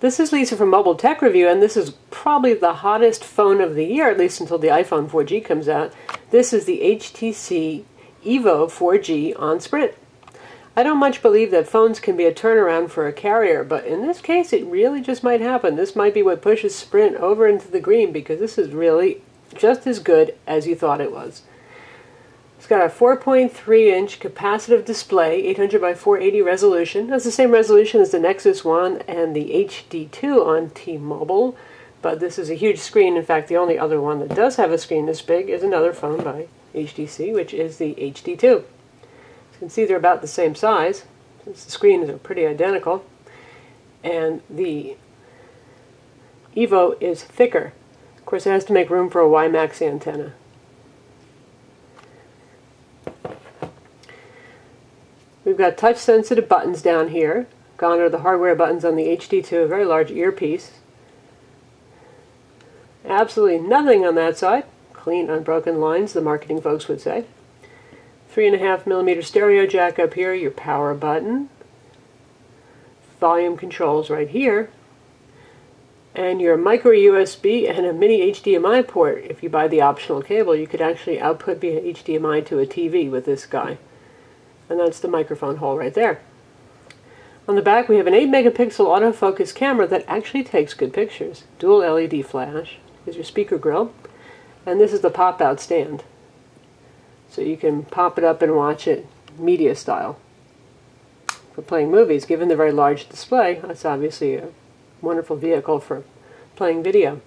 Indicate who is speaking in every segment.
Speaker 1: This is Lisa from Mobile Tech Review, and this is probably the hottest phone of the year, at least until the iPhone 4G comes out. This is the HTC EVO 4G on Sprint. I don't much believe that phones can be a turnaround for a carrier, but in this case it really just might happen. This might be what pushes Sprint over into the green, because this is really just as good as you thought it was. It's got a 4.3-inch capacitive display, 800 by 480 resolution. That's the same resolution as the Nexus One and the HD2 on T-Mobile, but this is a huge screen. In fact, the only other one that does have a screen this big is another phone by HTC, which is the HD2. You can see they're about the same size, since the screens are pretty identical, and the EVO is thicker. Of course, it has to make room for a Wimax antenna. We've got touch-sensitive buttons down here. Gone are the hardware buttons on the HD2, a very large earpiece. Absolutely nothing on that side. Clean, unbroken lines, the marketing folks would say. 3.5mm stereo jack up here, your power button. Volume controls right here. And your micro USB and a mini HDMI port. If you buy the optional cable, you could actually output via HDMI to a TV with this guy. And that's the microphone hole right there. On the back we have an 8-megapixel autofocus camera that actually takes good pictures. Dual LED flash is your speaker grill. And this is the pop-out stand. So you can pop it up and watch it media style. For playing movies, given the very large display, that's obviously a wonderful vehicle for playing video.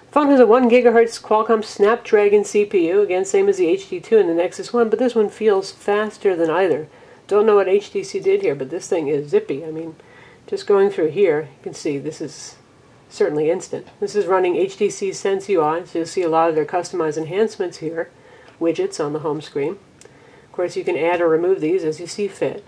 Speaker 1: The phone has a 1 GHz Qualcomm Snapdragon CPU, again same as the HD2 and the Nexus One, but this one feels faster than either. Don't know what HTC did here, but this thing is zippy. I mean, just going through here, you can see this is certainly instant. This is running HTC Sense UI, so you'll see a lot of their customized enhancements here. Widgets on the home screen. Of course, you can add or remove these as you see fit.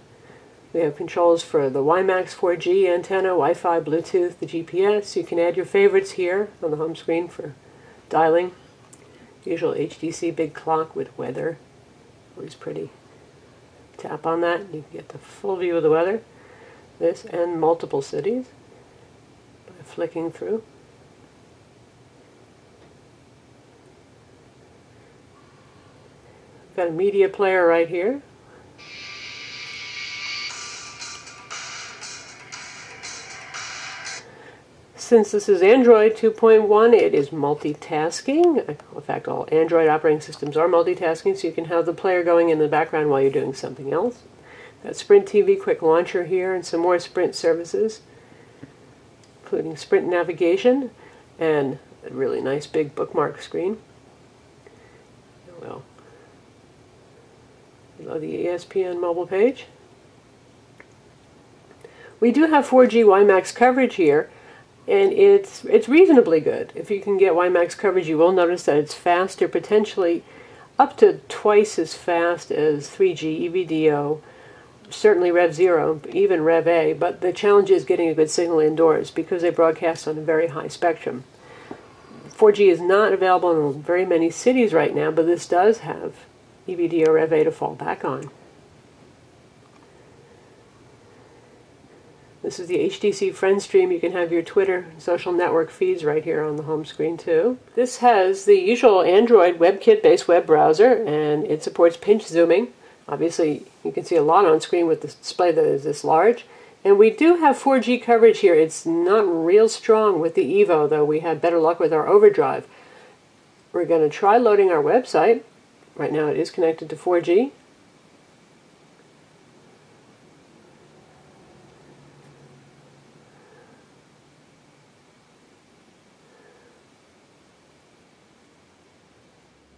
Speaker 1: We have controls for the Wimax 4G antenna, Wi-Fi, Bluetooth, the GPS. You can add your favorites here on the home screen for dialing. Usual HTC big clock with weather. Always pretty. Tap on that and you can get the full view of the weather. This and multiple cities by flicking through. Got a media player right here. Since this is Android 2.1, it is multitasking. In fact, all Android operating systems are multitasking, so you can have the player going in the background while you're doing something else. Got Sprint TV Quick Launcher here and some more Sprint services, including Sprint Navigation and a really nice big bookmark screen. Well, below the ESPN mobile page. We do have 4G Wimax coverage here. And it's reasonably good. If you can get Wimax coverage, you will notice that it's faster, potentially up to twice as fast as 3G, EVDO, certainly Rev 0, even Rev A, but the challenge is getting a good signal indoors because they broadcast on a very high spectrum. 4G is not available in very many cities right now, but this does have EVDO Rev A to fall back on. This is the HTC Friend Stream. You can have your Twitter social network feeds right here on the home screen too. This has the usual Android WebKit-based web browser, and it supports pinch zooming. Obviously, you can see a lot on screen with the display that is this large. And we do have 4G coverage here. It's not real strong with the EVO, though we had better luck with our overdrive. We're going to try loading our website. Right now it is connected to 4G.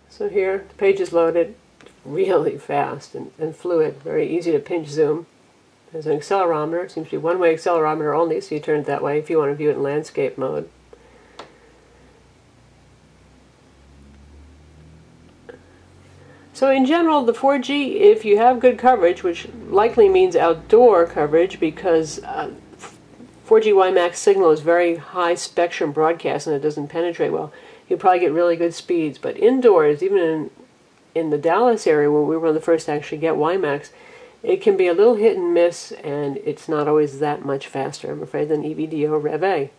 Speaker 1: So here, the page is loaded really fast and fluid, very easy to pinch zoom. There's an accelerometer. It seems to be one-way accelerometer only, so you turn it that way if you want to view it in landscape mode. So in general, the 4G, if you have good coverage, which likely means outdoor coverage because 4G Wimax signal is very high spectrum broadcast and it doesn't penetrate well, you'll probably get really good speeds. But indoors, even in the Dallas area where we were one of the first to actually get Wimax, It can be a little hit and miss, and it's not always that much faster, I'm afraid, than EVDO Rev A.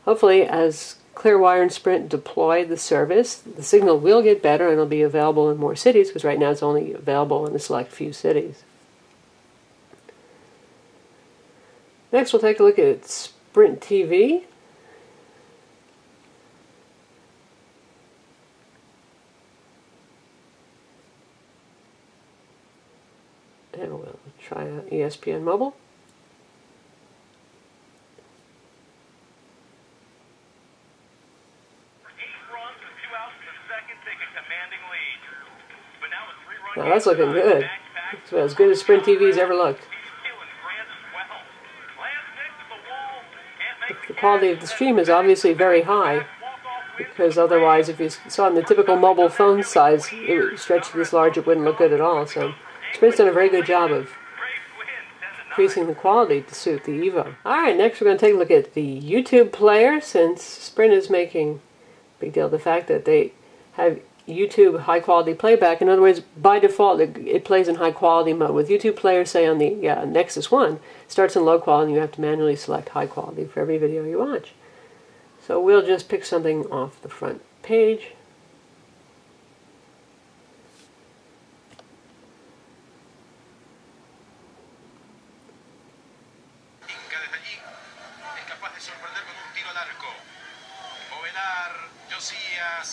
Speaker 1: Hopefully, as Clearwire and Sprint deploy the service, the signal will get better and it'll be available in more cities, because right now it's only available in a select few cities. Next, we'll take a look at Sprint TV. And we'll try out ESPN Mobile. Now that's looking good. It's about as good as Sprint TV's ever looked. The quality of the stream is obviously very high, because otherwise, if you saw in the typical mobile phone size, it would stretch this large, it wouldn't look good at all. So Sprint's done a very good job of increasing the quality to suit the Evo. Alright, next we're going to take a look at the YouTube player, since Sprint is making a big deal of the fact that they have YouTube high quality playback. In other words, by default it plays in high quality mode. With YouTube player, say on the Nexus One, it starts in low quality and you have to manually select high quality for every video you watch. So we'll just pick something off the front page.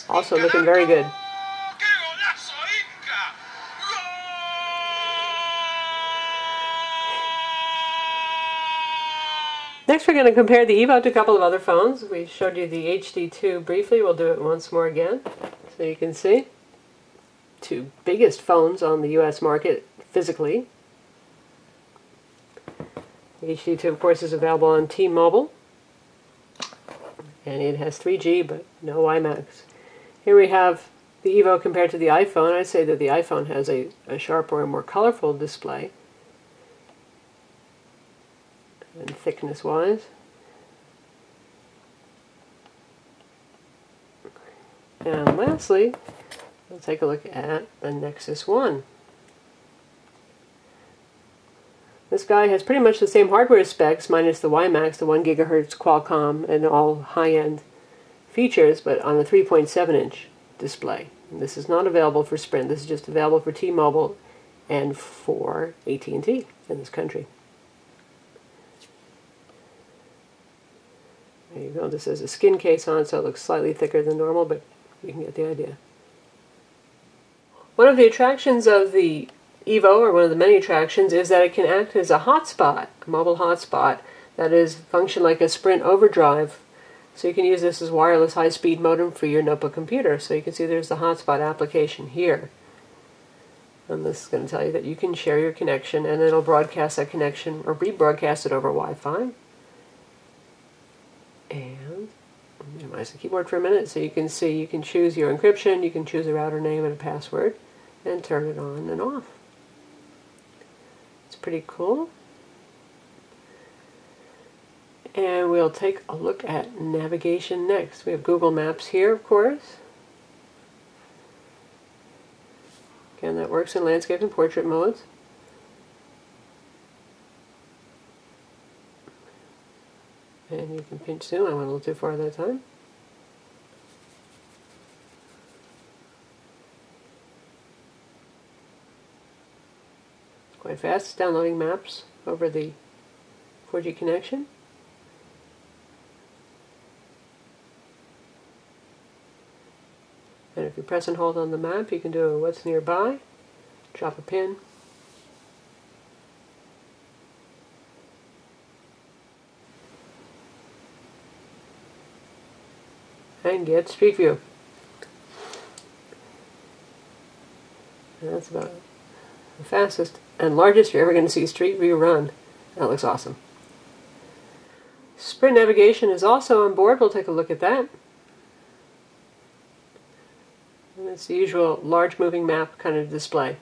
Speaker 1: Also looking very good. Next we're going to compare the Evo to a couple of other phones. We showed you the HD2 briefly. We'll do it once more again so you can see. Two biggest phones on the US market physically. The HD2 of course is available on T-Mobile. And it has 3G but no Wimax. Here we have the Evo compared to the iPhone. I'd say that the iPhone has a sharper and more colorful display. And thickness-wise. And lastly, we'll take a look at the Nexus One. This guy has pretty much the same hardware specs, minus the Wimax, the 1 GHz Qualcomm, and all high-end features, but on a 3.7-inch display. And this is not available for Sprint. This is just available for T-Mobile and for AT&T in this country. There you go. This has a skin case on it, so it looks slightly thicker than normal, but you can get the idea. One of the attractions of the Evo, or one of the many attractions, is that it can act as a hotspot, a mobile hotspot, that is, function like a Sprint overdrive. So you can use this as wireless high-speed modem for your notebook computer. So you can see there's the Hotspot application here. And this is going to tell you that you can share your connection, and it'll broadcast that connection, or rebroadcast it over Wi-Fi. And minimize the keyboard for a minute so you can see you can choose your encryption, you can choose a router name and a password, and turn it on and off. It's pretty cool. And we'll take a look at navigation next. We have Google Maps here, of course. Again, that works in landscape and portrait modes. And you can pinch zoom. I went a little too far that time. It's quite fast. It's downloading maps over the 4G connection. And if you press and hold on the map, you can do a what's nearby, drop a pin, and get Street View. And that's about the fastest and largest you're ever going to see Street View run. That looks awesome. Sprint navigation is also on board. We'll take a look at that. And it's the usual large moving map kind of display.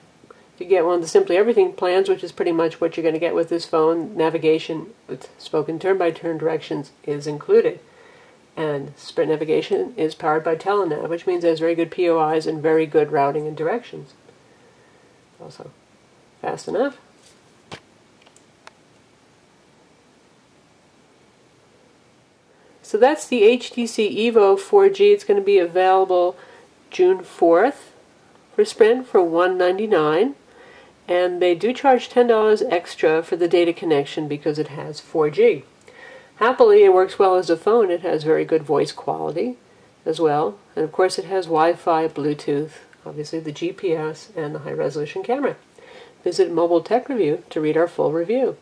Speaker 1: You get one of the Simply Everything plans, which is pretty much what you're going to get with this phone. Navigation with spoken turn-by-turn directions is included. And Sprint navigation is powered by Telenav, which means it has very good POIs and very good routing and directions. Also fast enough. So that's the HTC EVO 4G. It's going to be available June 4th for Sprint for $199. And they do charge $10 extra for the data connection because it has 4G. Happily, it works well as a phone. It has very good voice quality as well. And of course, it has Wi-Fi, Bluetooth, obviously the GPS, and the high-resolution camera. Visit Mobile Tech Review to read our full review.